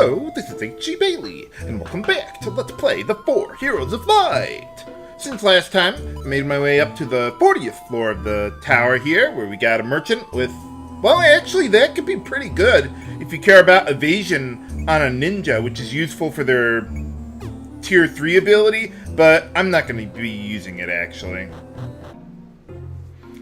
Hello, this is H.G. Bailey, and welcome back to Let's Play the 4 Heroes of Light! Since last time, I made my way up to the 40th floor of the tower here, where we got a merchant with... Well, actually, that could be pretty good if you care about evasion on a ninja, which is useful for their Tier 3 ability, but I'm not going to be using it, actually.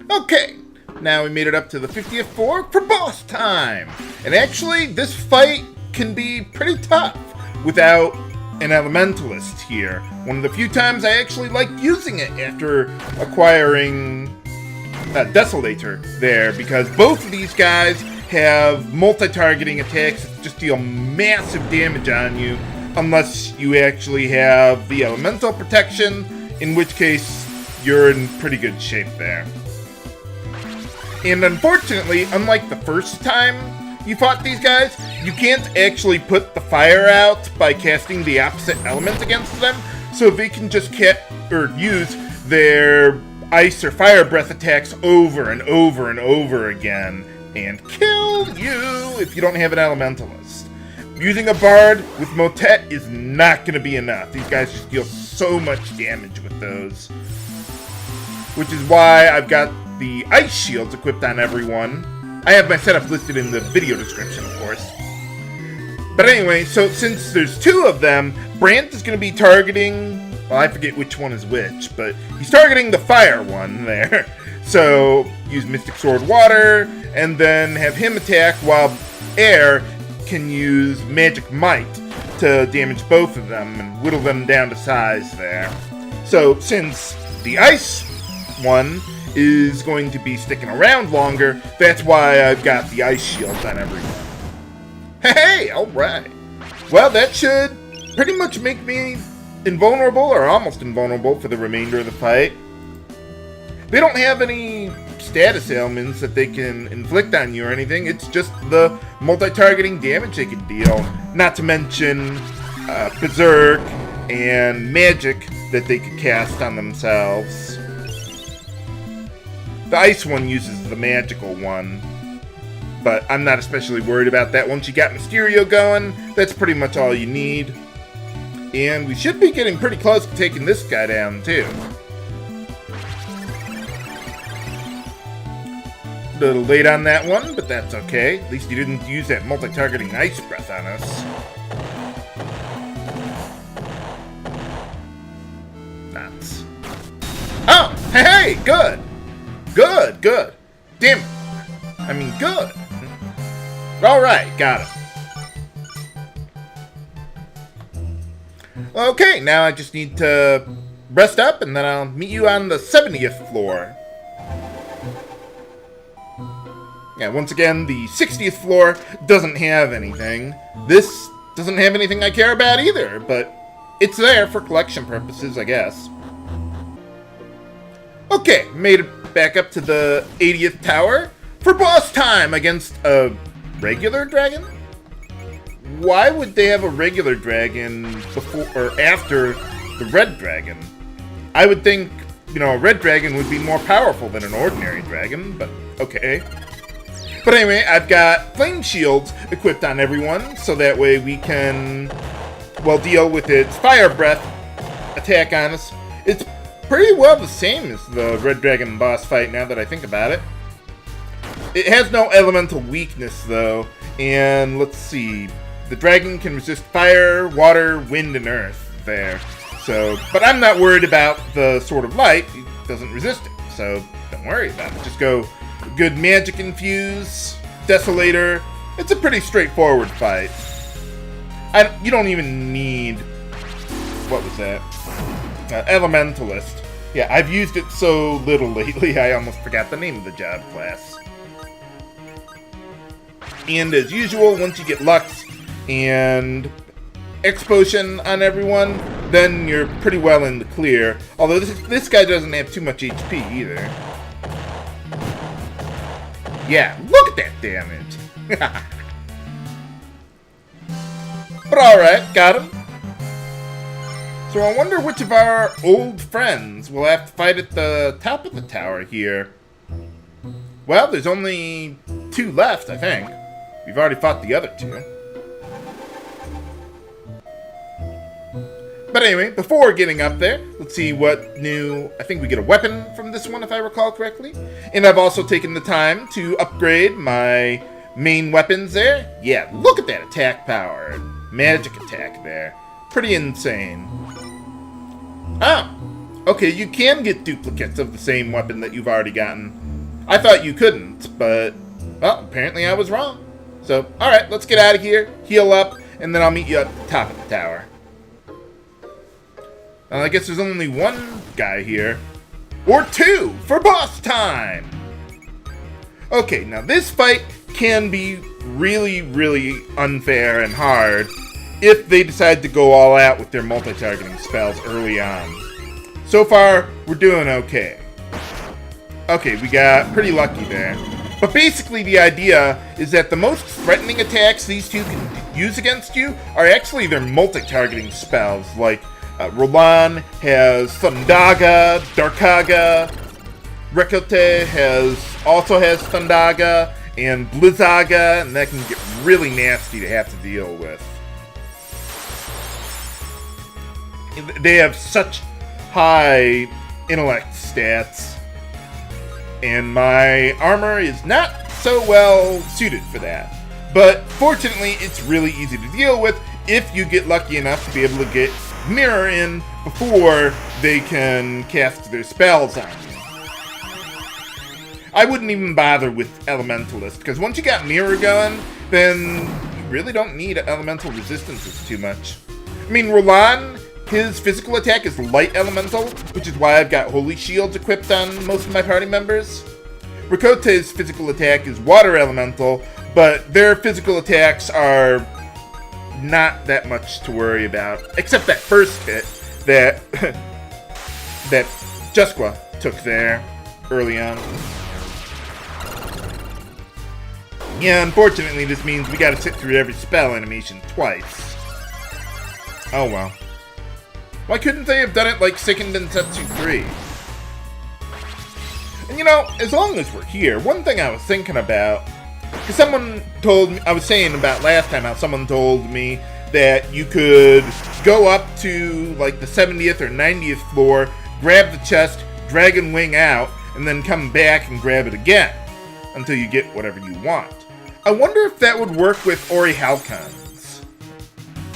Okay, now we made it up to the 50th floor for boss time! And actually, this fight can be pretty tough without an Elementalist here. One of the few times I actually liked using it after acquiring Desolator there, because both of these guys have multi-targeting attacks that just deal massive damage on you, unless you actually have the elemental protection, in which case you're in pretty good shape there. And unfortunately, unlike the first time you fought these guys, you can't actually put the fire out by casting the opposite element against them, so they can just use their ice or fire breath attacks over and over and over again and kill you if you don't have an Elementalist. Using a Bard with Motet is not going to be enough. These guys just deal so much damage with those. Which is why I've got the ice shields equipped on everyone. I have my setup listed in the video description, of course. But anyway, so since there's two of them, Brandt is going to be targeting... Well, I forget which one is which, but he's targeting the fire one there. So, use Mystic Sword Water, and then have him attack, while Aire can use Magic Might to damage both of them and whittle them down to size there. So, since the ice one is going to be sticking around longer, that's why I've got the ice shields on everyone. Hey, alright. Well, that should pretty much make me invulnerable, or almost invulnerable, for the remainder of the fight. They don't have any status ailments that they can inflict on you or anything. It's just the multi-targeting damage they can deal. Not to mention Berserk and Magic that they could cast on themselves. The ice one uses the magical one, but I'm not especially worried about that. Once you got Mysterio going, that's pretty much all you need. And we should be getting pretty close to taking this guy down, too. A little late on that one, but that's okay. At least he didn't use that multi-targeting ice breath on us. Nuts. Oh! Hey! Good! Good, good. Damn it. I mean, good. Alright, got it. Okay, now I just need to rest up, and then I'll meet you on the 70th floor. Yeah, once again, the 60th floor doesn't have anything. This doesn't have anything I care about either, but it's there for collection purposes, I guess. Okay, made it back up to the 80th tower for boss time against a regular dragon? Why would they have a regular dragon before or after the red dragon? I would think, you know, a red dragon would be more powerful than an ordinary dragon, but okay. But anyway, I've got flame shields equipped on everyone, so that way we can, well, deal with its fire breath attack on us. It's pretty well the same as the red dragon boss fight, now that I think about it. It has no elemental weakness, though, and let's see. The dragon can resist fire, water, wind, and earth there. So, but I'm not worried about the Sword of Light. It doesn't resist it, so don't worry about it. Just go good magic infuse, Desolator. It's a pretty straightforward fight. You don't even need... What was that? Elementalist. Yeah, I've used it so little lately, I almost forgot the name of the job class. And as usual, once you get Lux and X-Potion on everyone, then you're pretty well in the clear. Although this guy doesn't have too much HP either. Yeah, look at that damage. But alright, got him. So I wonder which of our old friends will have to fight at the top of the tower here. Well, there's only two left, I think. We've already fought the other two. But anyway, before getting up there, let's see what new... I think we get a weapon from this one, if I recall correctly. And I've also taken the time to upgrade my main weapons there. Yeah, look at that attack power. Magic attack there. Pretty insane. Oh, okay, you can get duplicates of the same weapon that you've already gotten. I thought you couldn't, but, well, apparently I was wrong. So, alright, let's get out of here, heal up, and then I'll meet you at the top of the tower. I guess there's only one guy here. Or two, for boss time! Okay, now this fight can be really, really unfair and hard if they decide to go all out with their multi-targeting spells early on. So far, we're doing okay. Okay, we got pretty lucky there. But basically the idea is that the most threatening attacks these two can use against you are actually their multi-targeting spells. Like, Roland has Thundaga, Darkaga, Rekote also has Thundaga, and Blizzaga, and that can get really nasty to have to deal with. They have such high intellect stats, and my armor is not so well suited for that. But fortunately, it's really easy to deal with if you get lucky enough to be able to get Mirror in before they can cast their spells on you. I wouldn't even bother with Elementalist, because once you got Mirror going, then you really don't need elemental resistances too much. I mean, Roland, his physical attack is light elemental, which is why I've got Holy Shields equipped on most of my party members. Rekote's physical attack is water elemental, but their physical attacks are not that much to worry about, except that first hit that that Jusqua took there early on. Yeah, unfortunately, this means we gotta sit through every spell animation twice. Oh well. Why couldn't they have done it like Seiken Densetsu 3? And you know, as long as we're here, one thing I was thinking about, because someone told me, I was saying about last time how someone told me that you could go up to like the 70th or 90th floor, grab the chest, dragon wing out, and then come back and grab it again until you get whatever you want. I wonder if that would work with Ori Halcons.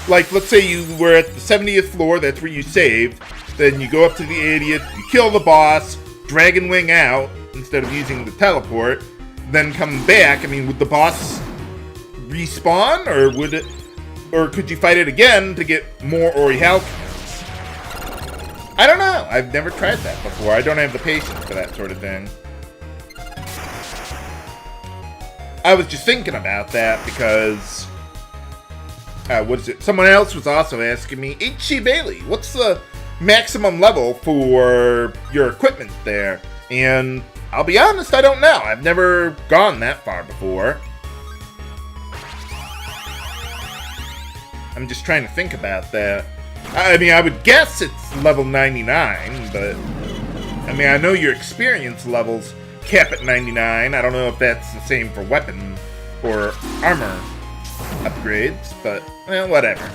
Like, let's say you were at the 70th floor, that's where you saved, then you go up to the 80th, you kill the boss, dragon wing out instead of using the teleport, then come back. I mean, would the boss respawn, or could you fight it again to get more Ori Halcons? I don't know. I've never tried that before. I don't have the patience for that sort of thing. I was just thinking about that because what is it? Someone else was also asking me, H.C. Bailey, what's the maximum level for your equipment there? And I'll be honest, I don't know. I've never gone that far before. I'm just trying to think about that. I mean, I would guess it's level 99, but I mean, I know your experience levels cap at 99. I don't know if that's the same for weapon or armor upgrades, but, well, whatever.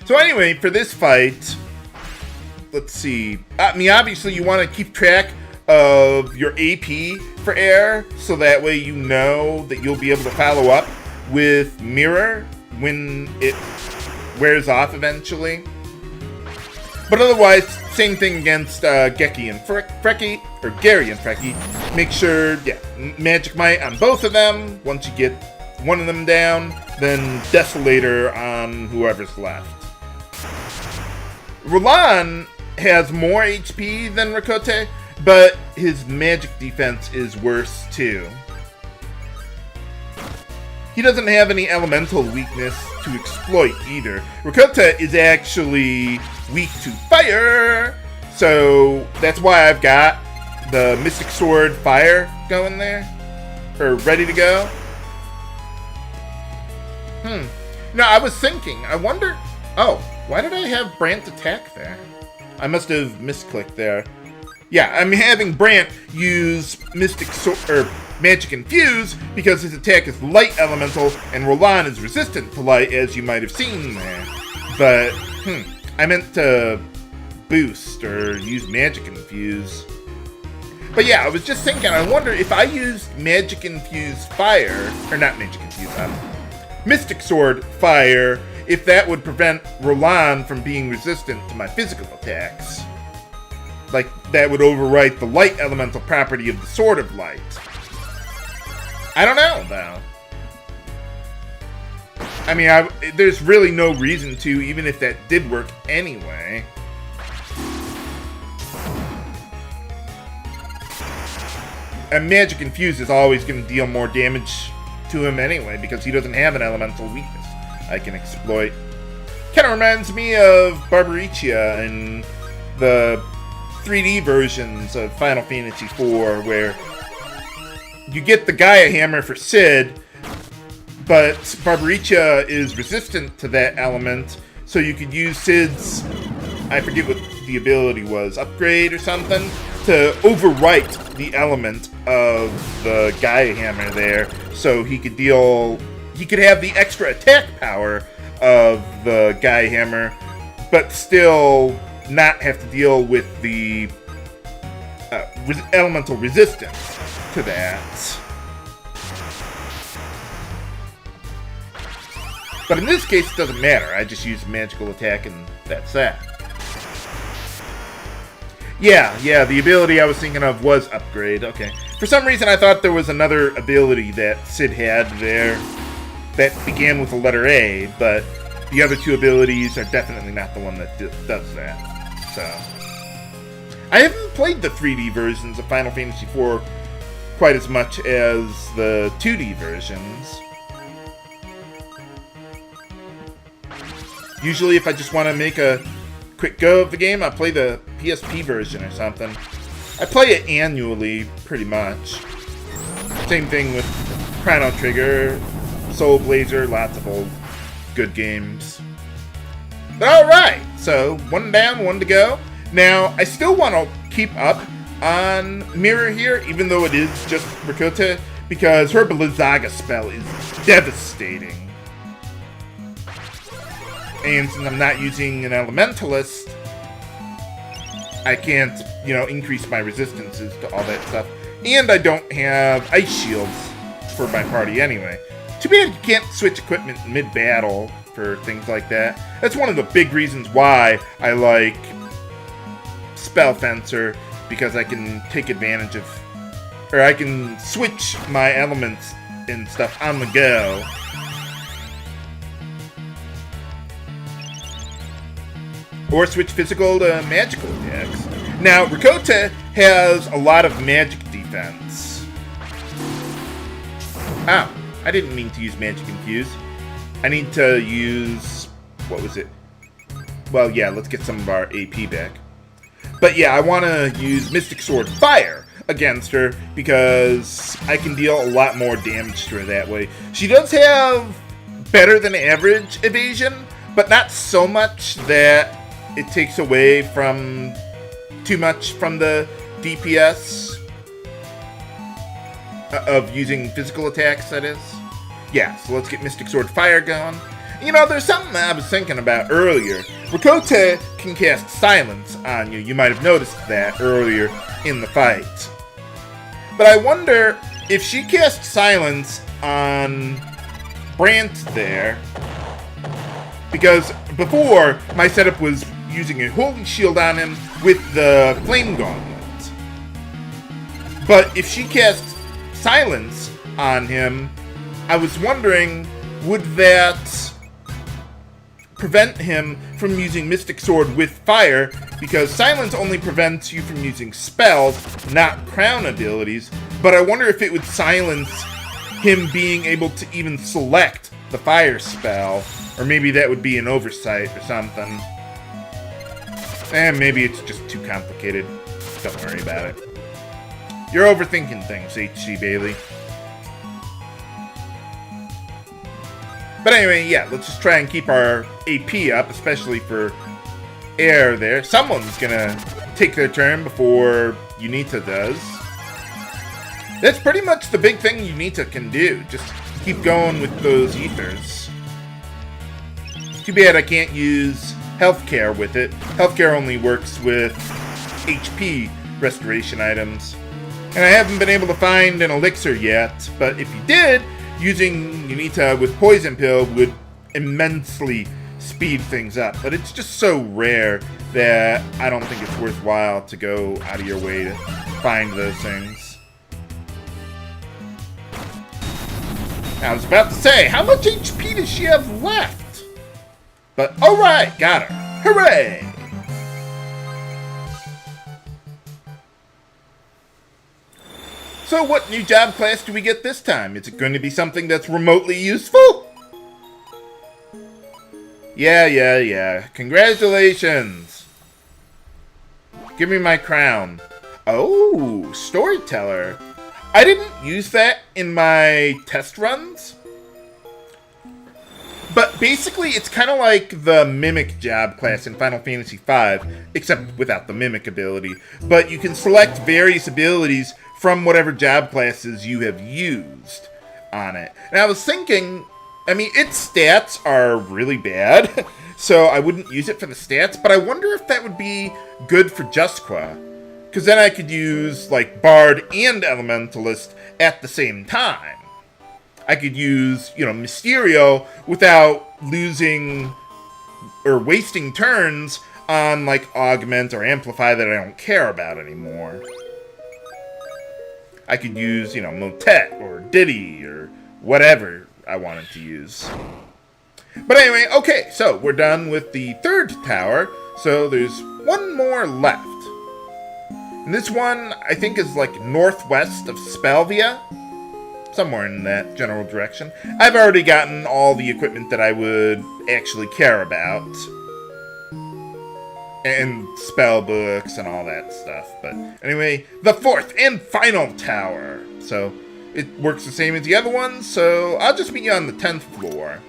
So anyway, for this fight, let's see. I mean, obviously you want to keep track of your AP for Aire, so that way you know that you'll be able to follow up with Mirror when it wears off eventually. But otherwise, same thing against Geki and Freki, or Gary and Freki. Make sure, yeah, Magic Might on both of them. Once you get one of them down, then Desolator on whoever's left. Roland has more HP than Rekote, but his magic defense is worse too. He doesn't have any elemental weakness to exploit either. Rekote is actually weak to fire, so that's why I've got the Mystic Sword Fire going there, or ready to go. No, I was thinking, I wonder, oh, why did I have Brandt attack there? I must have misclicked there. Yeah, I'm having Brandt use Mystic Sword, or Magic Infuse because his attack is light elemental and Roland is resistant to light, as you might have seen there. But, I meant to boost or use Magic Infuse. But yeah, I was just thinking, I wonder if I used Magic Infuse Fire, or not Magic Infuse, Mystic Sword Fire, if that would prevent Roland from being resistant to my physical attacks. Like, that would overwrite the light elemental property of the Sword of Light. I don't know, though. I mean, there's really no reason to, even if that did work anyway. And Magic Infuse is always going to deal more damage to him anyway, because he doesn't have an elemental weakness I can exploit. Kind of reminds me of Barbariccia in the 3D versions of Final Fantasy IV, where you get the Gaia Hammer for Cid, but Barbariccia is resistant to that element, so you could use Cid's, I forget what the ability was, upgrade or something, to overwrite the element of the Gaia Hammer there, so he could have the extra attack power of the Gaia Hammer, but still not have to deal with the elemental resistance to that. But in this case, it doesn't matter. I just use magical attack and that's that. Yeah, the ability I was thinking of was upgrade. Okay. For some reason, I thought there was another ability that Cid had there that began with the letter A, but the other two abilities are definitely not the one that does that. So, I haven't played the 3D versions of Final Fantasy IV quite as much as the 2D versions. Usually, if I just want to make a quick go of the game, I play the PSP version or something. I play it annually, pretty much. Same thing with Chrono Trigger, Soul Blazer, lots of old good games. But alright, so one down, one to go. Now, I still want to keep up on Mirror here, even though it is just Rakota, because her Blizzaga spell is devastating. And since I'm not using an Elementalist, I can't, increase my resistances to all that stuff. And I don't have Ice Shields for my party anyway. Too bad you can't switch equipment mid-battle for things like that. That's one of the big reasons why I like Spell Fencer, because I can take advantage of, or I can switch my elements and stuff on the go. Or switch physical to magical attacks. Now, Rakota has a lot of magic defense. Ah, I didn't mean to use Magic Infuse. I need to use... what was it? Well, yeah, let's get some of our AP back. But yeah, I want to use Mystic Sword Fire against her, because I can deal a lot more damage to her that way. She does have better than average evasion, but not so much that it takes away from too much from the DPS of using physical attacks, that is. Yeah, so let's get Mystic Sword Fire going. There's something I was thinking about earlier. Rakota can cast Silence on you. You might have noticed that earlier in the fight. But I wonder if she casts Silence on Brandt there, because before my setup was using a Holy Shield on him with the Flame Gauntlet. But if she casts Silence on him, I was wondering, would that prevent him from using Mystic Sword with Fire? Because Silence only prevents you from using spells, not crown abilities. But I wonder if it would silence him being able to even select the Fire spell. Or maybe that would be an oversight or something. And maybe it's just too complicated. Don't worry about it. You're overthinking things, H.C. Bailey. But anyway, yeah, let's just try and keep our AP up, especially for Aire there. Someone's gonna take their turn before Yunita does. That's pretty much the big thing Yunita can do. Just keep going with those ethers. Too bad I can't use healthcare with it. Healthcare only works with HP restoration items. And I haven't been able to find an elixir yet, but if you did, using Yunita with Poison Pill would immensely speed things up. But it's just so rare that I don't think it's worthwhile to go out of your way to find those things. I was about to say, how much HP does she have left? But alright, got her. Hooray! So what new job class do we get this time? Is it going to be something that's remotely useful? Yeah. Congratulations. Give me my crown. Oh, storyteller. I didn't use that in my test runs. But basically, it's kind of like the Mimic job class in Final Fantasy V, except without the Mimic ability. But you can select various abilities from whatever job classes you have used on it. And I was thinking, I mean, its stats are really bad, so I wouldn't use it for the stats, but I wonder if that would be good for Jusqua. Because then I could use, like, Bard and Elementalist at the same time. I could use, Mysterio without losing or wasting turns on, like, Augment or Amplify that I don't care about anymore. I could use, Motet or Diddy or whatever I wanted to use. But anyway, okay, so we're done with the third tower, so there's one more left. And this one, I think, is like northwest of Spelvia. Somewhere in that general direction. I've already gotten all the equipment that I would actually care about. And spell books and all that stuff. But anyway, the fourth and final tower. So it works the same as the other ones, so I'll just meet you on the 10th floor.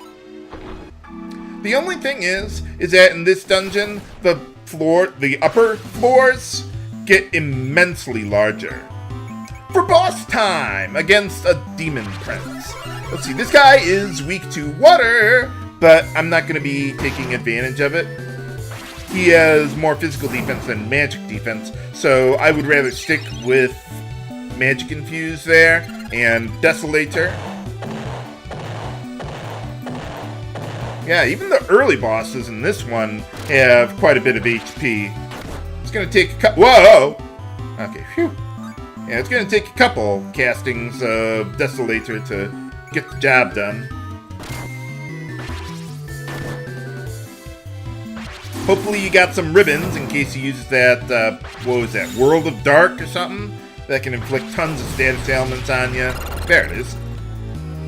The only thing is that in this dungeon, the upper floors get immensely larger. For boss time against a demon prince. Let's see, this guy is weak to water, but I'm not going to be taking advantage of it. He has more physical defense than magic defense, so I would rather stick with magic infused there and Desolator. Yeah, even the early bosses in this one have quite a bit of HP. It's going to take a couple... Whoa! Okay, phew. Yeah, it's going to take a couple castings of Desolator to get the job done. Hopefully you got some ribbons in case he uses that, what was that, World of Dark or something? That can inflict tons of status ailments on you. There it is.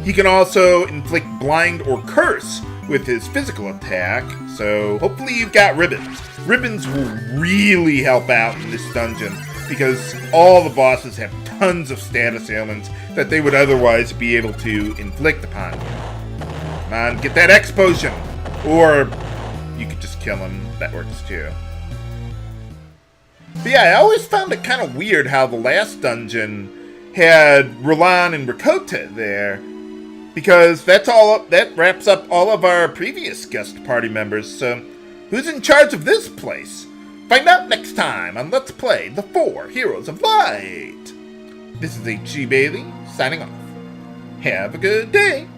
He can also inflict blind or curse with his physical attack, so hopefully you've got ribbons. Ribbons will really help out in this dungeon, because all the bosses have tons of status ailments that they would otherwise be able to inflict upon you. Come on, get that X potion! Or you could just kill him, that works too. But yeah, I always found it kind of weird how the last dungeon had Roland and Rakota there, because that wraps up all of our previous guest party members, so who's in charge of this place? Find out next time on Let's Play The 4 Heroes of Light. This is HG Bailey, signing off. Have a good day.